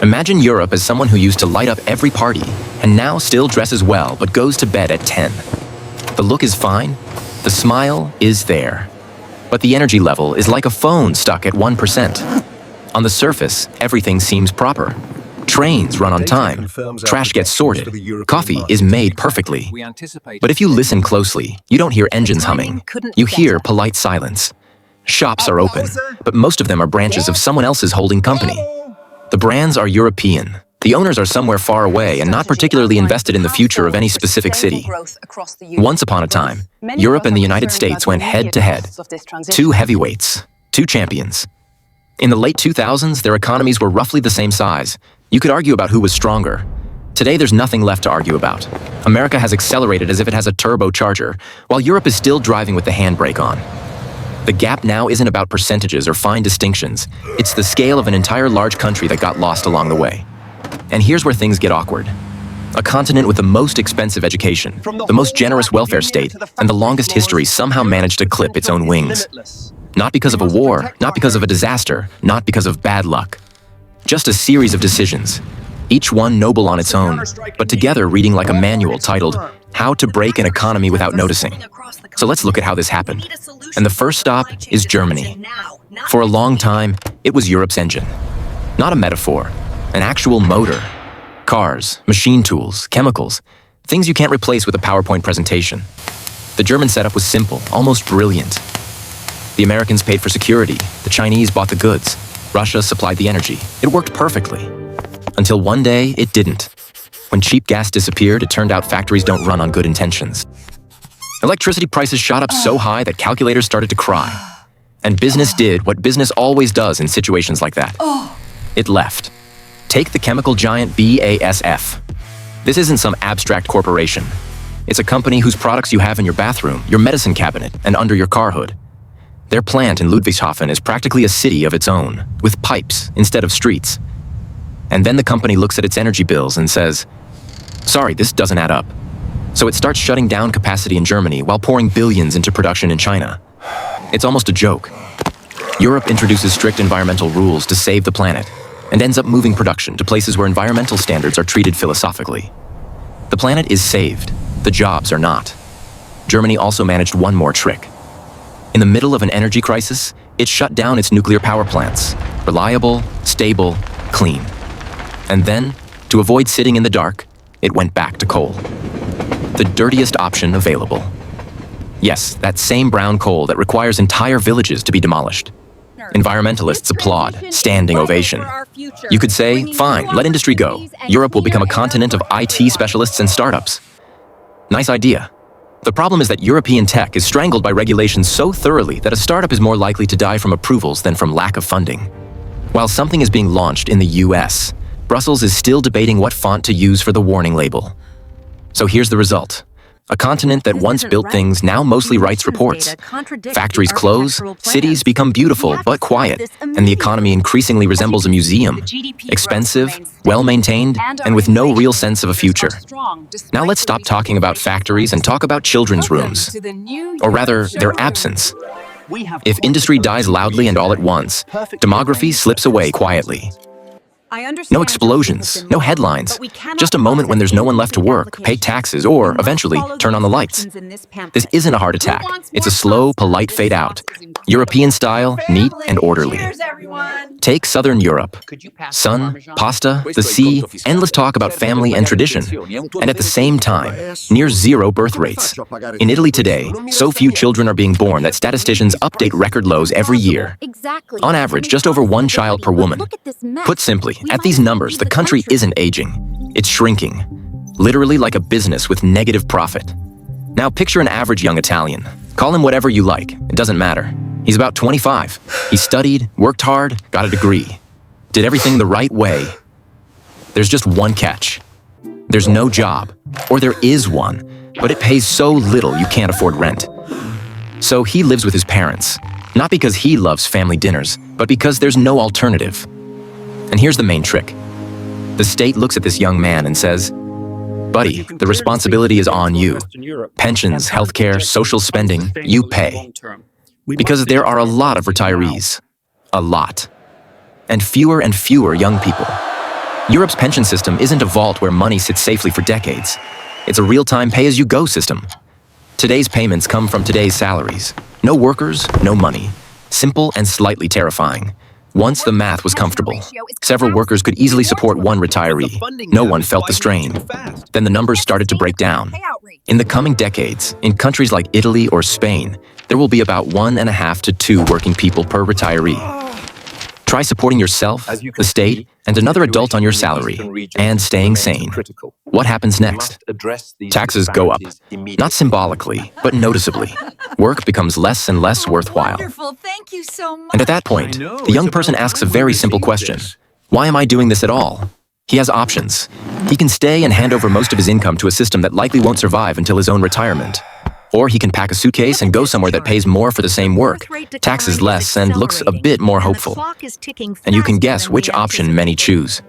Imagine Europe as someone who used to light up every party and now still dresses well but goes to bed at 10. The look is fine, the smile is there, but the energy level is like a phone stuck at 1%. On the surface, everything seems proper. Trains run on time, trash gets sorted, coffee is made perfectly. But if you listen closely, you don't hear engines humming. You hear polite silence. Shops are open, but most of them are branches of someone else's holding company. The brands are European. The owners are somewhere far away and not particularly invested in the future of any specific city. Once upon a time, Europe and the United States went head-to-head. Two heavyweights, two champions. In the late 2000s, their economies were roughly the same size. You could argue about who was stronger. Today, there's nothing left to argue about. America has accelerated as if it has a turbocharger, while Europe is still driving with the handbrake on. The gap now isn't about percentages or fine distinctions. It's the scale of an entire large country that got lost along the way. And here's where things get awkward. A continent with the most expensive education, the most generous welfare state, and the longest history somehow managed to clip its own wings. Not because of a war, not because of a disaster, not because of bad luck. Just a series of decisions, each one noble on its own, but together reading like a manual titled, How to Break an Economy Without Noticing. So let's look at how this happened. And the first stop is Germany. For a long time, it was Europe's engine. Not a metaphor, an actual motor. Cars, machine tools, chemicals, things you can't replace with a PowerPoint presentation. The German setup was simple, almost brilliant. The Americans paid for security, the Chinese bought the goods, Russia supplied the energy. It worked perfectly. Until one day, it didn't. When cheap gas disappeared, it turned out factories don't run on good intentions. Electricity prices shot up so high that calculators started to cry. And business did what business always does in situations like that. It left. Take the chemical giant BASF. This isn't some abstract corporation. It's a company whose products you have in your bathroom, your medicine cabinet, and under your car hood. Their plant in Ludwigshafen is practically a city of its own, with pipes instead of streets. And then the company looks at its energy bills and says, sorry, this doesn't add up. So it starts shutting down capacity in Germany while pouring billions into production in China. It's almost a joke. Europe introduces strict environmental rules to save the planet and ends up moving production to places where environmental standards are treated philosophically. The planet is saved, the jobs are not. Germany also managed one more trick. In the middle of an energy crisis, it shut down its nuclear power plants. Reliable, stable, clean. And then, to avoid sitting in the dark, it went back to coal. The dirtiest option available. Yes, that same brown coal that requires entire villages to be demolished. Environmentalists applaud, standing ovation. You could say, fine, let industry go. Europe will become a continent of IT specialists and startups. Nice idea. The problem is that European tech is strangled by regulations so thoroughly that a startup is more likely to die from approvals than from lack of funding. While something is being launched in the US, Brussels is still debating what font to use for the warning label. So here's the result. A continent that once built things now mostly writes reports. Factories close, cities become beautiful but quiet, and the economy increasingly resembles a museum. Expensive, well-maintained, and with no real sense of a future. Now let's stop talking about factories and talk about children's rooms. Or rather, their absence. If industry dies loudly and all at once, demography slips away quietly. No explosions, no headlines, just a moment when there's no one left to work, pay taxes, or, eventually, turn on the lights. This isn't a heart attack. It's a slow, polite fade out. European style, neat and orderly. Take Southern Europe. Sun, pasta, the sea, endless talk about family and tradition. And at the same time, near zero birth rates. In Italy today, so few children are being born that statisticians update record lows every year. On average, just over one child per woman. Put simply, at these numbers, the country isn't aging. It's shrinking. Literally like a business with negative profit. Now picture an average young Italian. Call him whatever you like. It doesn't matter. He's about 25. He studied, worked hard, got a degree. Did everything the right way. There's just one catch. There's no job. Or there is one, but it pays so little you can't afford rent. So he lives with his parents. Not because he loves family dinners, but because there's no alternative. And here's the main trick. The state looks at this young man and says, buddy, the responsibility is on you. Pensions, healthcare, social spending, you pay. Because there are a lot of retirees. A lot. And fewer young people. Europe's pension system isn't a vault where money sits safely for decades. It's a real-time pay-as-you-go system. Today's payments come from today's salaries. No workers, no money. Simple and slightly terrifying. Once the math was comfortable, several workers could easily support one retiree. No one felt the strain. Then the numbers started to break down. In the coming decades, in countries like Italy or Spain, there will be about 1.5 to 2 working people per retiree. Try supporting yourself, the state, and another adult on your salary, and staying sane. What happens next? Taxes go up. Not symbolically, but noticeably. Work becomes less and less worthwhile. Wonderful. Thank you so much. And at that point, the young person asks a very simple question. Why am I doing this at all? He has options. He can stay and hand over most of his income to a system that likely won't survive until his own retirement. Or he can pack a suitcase and go somewhere that pays more for the same work, taxes less, and looks a bit more hopeful. And you can guess which option many choose.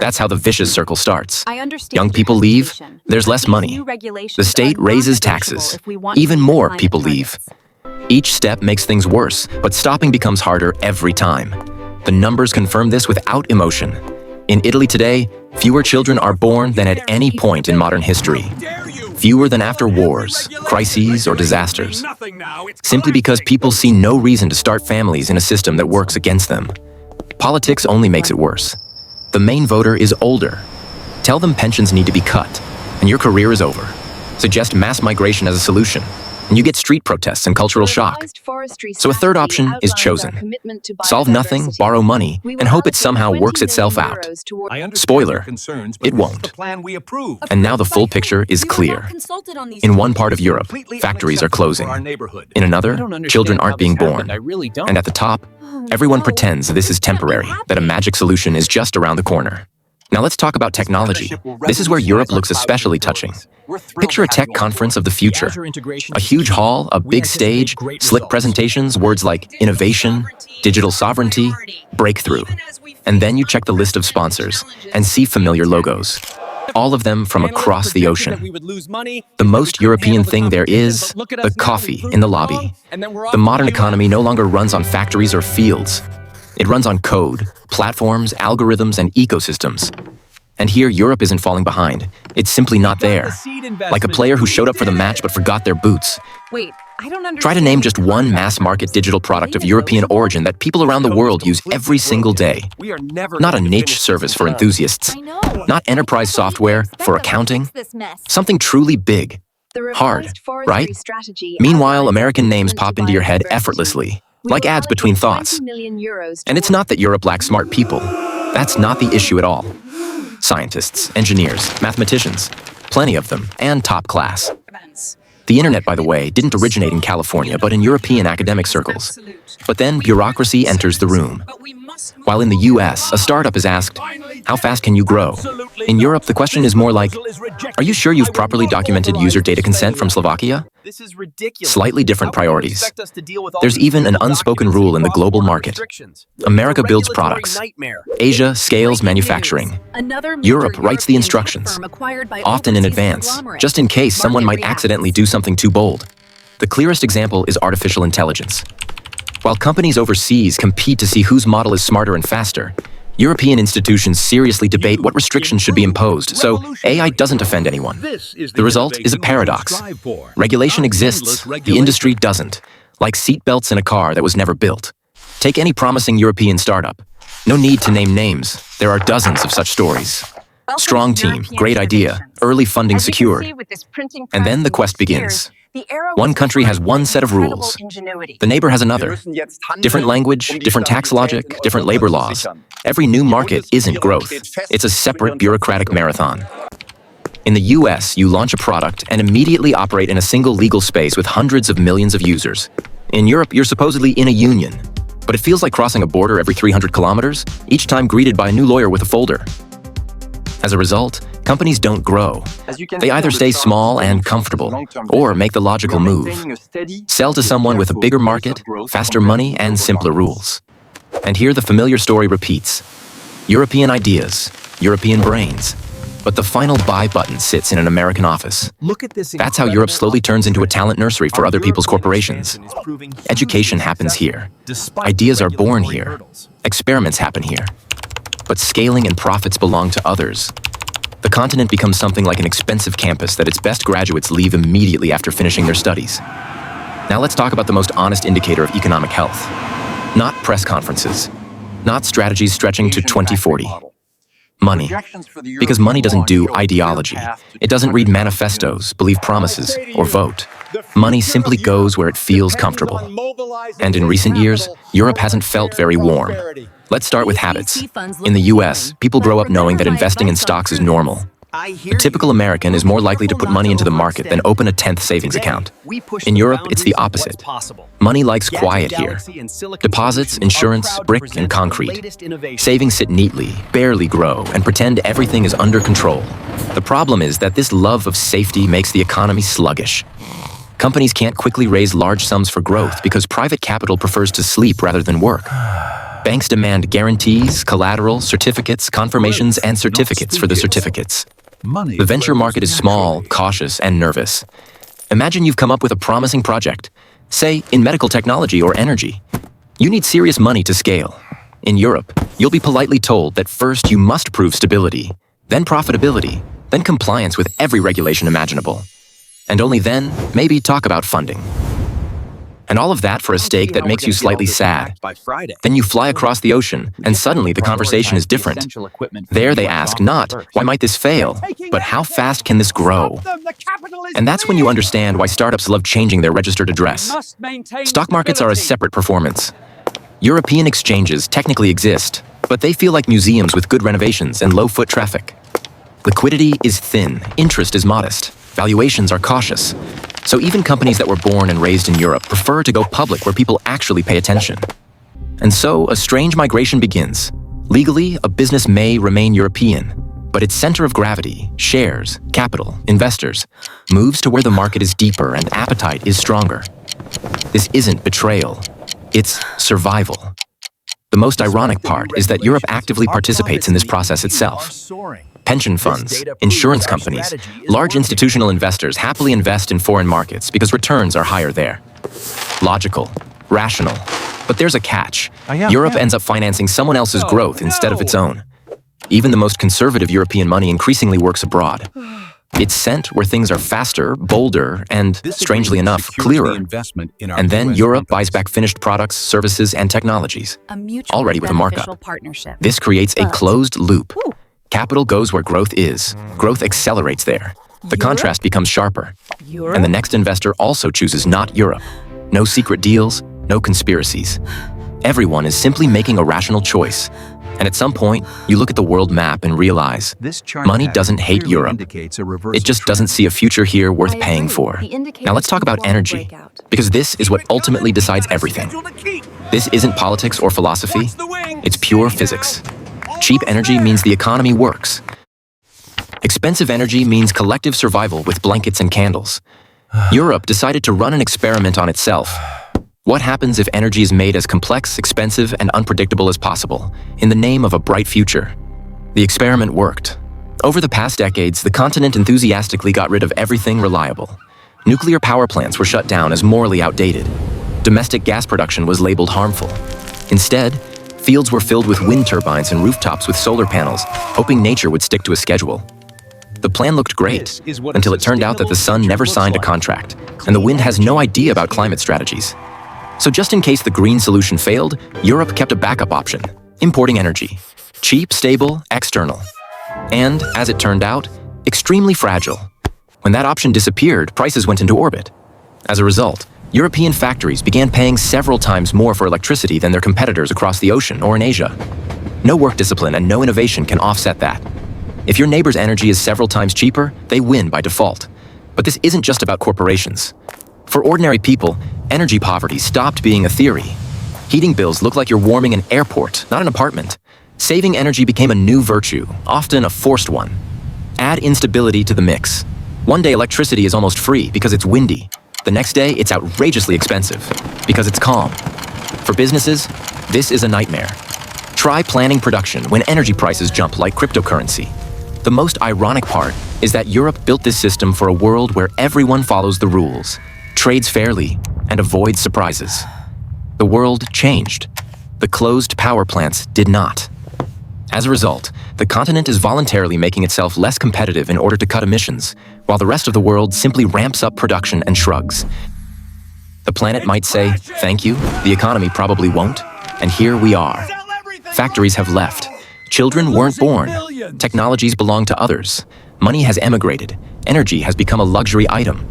That's how the vicious circle starts. Young people leave, there's less money. The state raises taxes. Even more people leave. Each step makes things worse, but stopping becomes harder every time. The numbers confirm this without emotion. In Italy today, fewer children are born than at any point in modern history. Fewer than after wars, crises, or disasters. Simply because people see no reason to start families in a system that works against them. Politics only makes it worse. The main voter is older. Tell them pensions need to be cut, and your career is over. Suggest mass migration as a solution, and you get street protests and cultural shock. So a third option is chosen. Solve nothing, borrow money, and hope it somehow works itself out. Spoiler, it won't. And now the full picture is clear. In one part of Europe, factories are closing. In another, children aren't being born. And at the top, everyone pretends this is temporary, that a magic solution is just around the corner. Now let's talk about technology. This is where Europe looks especially touching. Picture a tech conference of the future. A huge hall, a big stage, slick presentations, words like innovation, digital sovereignty, breakthrough. And then you check the list of sponsors and see familiar logos. All of them from across the ocean. The most European thing there is the coffee in the lobby. The modern economy no longer runs on factories or fields. It runs on code, platforms, algorithms, and ecosystems. And here, Europe isn't falling behind. It's simply not there. Like a player who showed up for the match but forgot their boots. Wait, I don't understand. Try to name just one mass-market digital product of European origin that people around the world use every single day. Not a niche service for enthusiasts. Not enterprise software for accounting. Something truly big. Hard, right? Meanwhile, American names pop into your head effortlessly, like ads between thoughts. And it's not that Europe lacks smart people. That's not the issue at all. Scientists, engineers, mathematicians, plenty of them, and top class. The internet, by the way, didn't originate in California, but in European academic circles. But then bureaucracy enters the room. While in the US, a startup is asked, how fast can you grow? In Europe, the question is more like, are you sure you've properly documented user data consent from Slovakia? Slightly different priorities. There's even an unspoken rule in the global market. America builds products. Asia scales manufacturing. Europe writes the instructions, often in advance, just in case someone might accidentally do something too bold. The clearest example is artificial intelligence. While companies overseas compete to see whose model is smarter and faster, European institutions seriously debate what restrictions should be imposed, so AI doesn't offend anyone. The result is a paradox. Regulation exists, the industry doesn't, like seatbelts in a car that was never built. Take any promising European startup. No need to name names, there are dozens of such stories. Strong team, great idea, early funding secured. And then the quest begins. One country has one set of rules. The neighbor has another. Different language, different tax logic, different labor laws. Every new market isn't growth. It's a separate bureaucratic marathon. In the US, you launch a product and immediately operate in a single legal space with hundreds of millions of users. In Europe, you're supposedly in a union. But it feels like crossing a border every 300 kilometers, each time greeted by a new lawyer with a folder. As a result, companies don't grow. They either stay small and comfortable, or make the logical move. Sell to someone with a bigger market, faster money, and simpler rules. And here the familiar story repeats. European ideas, European brains. But the final buy button sits in an American office. That's how Europe slowly turns into a talent nursery for other people's corporations. Education happens here. Ideas are born here. Experiments happen here. but scaling and profits belong to others. The continent becomes something like an expensive campus that its best graduates leave immediately after finishing their studies. Now let's talk about the most honest indicator of economic health. Not press conferences, not strategies stretching to 2040. Money. Because money doesn't do ideology. It doesn't read manifestos, believe promises, or vote. Money simply goes where it feels comfortable. And in recent years, Europe hasn't felt very warm. Let's start with habits. In the US, people grow up knowing that investing in stocks is normal. The typical American is more likely to put money into the market than open a 10th savings account. In Europe, it's the opposite. Money likes quiet here. Deposits, insurance, brick, and concrete. Savings sit neatly, barely grow, and pretend everything is under control. The problem is that this love of safety makes the economy sluggish. Companies can't quickly raise large sums for growth because private capital prefers to sleep rather than work. Banks demand guarantees, collateral, certificates, confirmations, and certificates for the certificates. The venture market is small, cautious, and nervous. Imagine you've come up with a promising project, say in medical technology or energy. You need serious money to scale. In Europe, you'll be politely told that first you must prove stability, then profitability, then compliance with every regulation imaginable. And only then, maybe talk about funding. And all of that for a stake that makes you slightly sad. Then you fly across the ocean, and suddenly the conversation is different. There they ask not, why might this fail, but how fast can this grow? And that's when you understand why startups love changing their registered address. Stock markets are a separate performance. European exchanges technically exist, but they feel like museums with good renovations and low foot traffic. Liquidity is thin, interest is modest, valuations are cautious. So even companies that were born and raised in Europe prefer to go public where people actually pay attention. And so a strange migration begins. Legally, a business may remain European, but its center of gravity, shares, capital, investors, moves to where the market is deeper and appetite is stronger. This isn't betrayal, it's survival. The most ironic part is that Europe actively participates in this process itself. Pension funds, insurance companies, large institutional investors happily invest in foreign markets because returns are higher there. Logical, rational. But there's a catch. Europe ends up financing someone else's growth instead of its own. Even the most conservative European money increasingly works abroad. It's sent where things are faster, bolder, and, strangely enough, clearer. And then Europe buys back finished products, services, and technologies, already with a markup. This creates a closed loop. Capital goes where growth is. Growth accelerates there. The contrast becomes sharper. And the next investor also chooses not Europe. No secret deals, no conspiracies. Everyone is simply making a rational choice. And at some point, you look at the world map and realize money doesn't hate Europe. It just doesn't see a future here worth paying for. Now let's talk about energy, because this is what ultimately decides everything. This isn't politics or philosophy. It's pure physics. Cheap energy means the economy works. Expensive energy means collective survival with blankets and candles. Europe decided to run an experiment on itself. What happens if energy is made as complex, expensive, and unpredictable as possible, in the name of a bright future? The experiment worked. Over the past decades, the continent enthusiastically got rid of everything reliable. Nuclear power plants were shut down as morally outdated. Domestic gas production was labeled harmful. Instead, fields were filled with wind turbines and rooftops with solar panels, hoping nature would stick to a schedule. The plan looked great, until it turned out that the sun never signed a contract, and the wind has no idea about climate strategies. So just in case the green solution failed, Europe kept a backup option: importing energy. Cheap, stable, external. And, as it turned out, extremely fragile. When that option disappeared, prices went into orbit. As a result, European factories began paying several times more for electricity than their competitors across the ocean or in Asia. No work discipline and no innovation can offset that. If your neighbor's energy is several times cheaper, they win by default. But this isn't just about corporations. For ordinary people, energy poverty stopped being a theory. Heating bills look like you're warming an airport, not an apartment. Saving energy became a new virtue, often a forced one. Add instability to the mix. One day electricity is almost free because it's windy. The next day it's outrageously expensive because it's calm. For businesses, this is a nightmare. Try planning production when energy prices jump like cryptocurrency. The most ironic part is that Europe built this system for a world where everyone follows the rules, trades fairly, and avoids surprises. The world changed. The closed power plants did not. As a result, the continent is voluntarily making itself less competitive in order to cut emissions, while the rest of the world simply ramps up production and shrugs. The planet might say, thank you, the economy probably won't, and here we are. Factories have left. Children weren't born. Technologies belong to others. Money has emigrated. Energy has become a luxury item.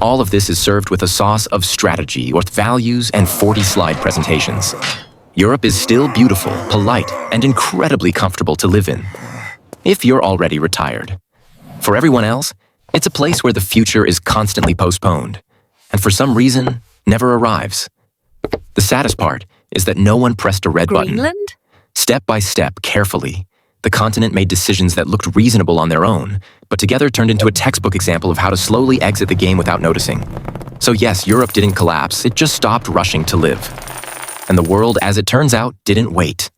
All of this is served with a sauce of strategy, with values and 40-slide presentations. Europe is still beautiful, polite, and incredibly comfortable to live in. If you're already retired. For everyone else, it's a place where the future is constantly postponed, and for some reason, never arrives. The saddest part is that no one pressed a red button. Greenland? Step by step, carefully, the continent made decisions that looked reasonable on their own, but together turned into a textbook example of how to slowly exit the game without noticing. So yes, Europe didn't collapse, it just stopped rushing to live. And the world, as it turns out, didn't wait.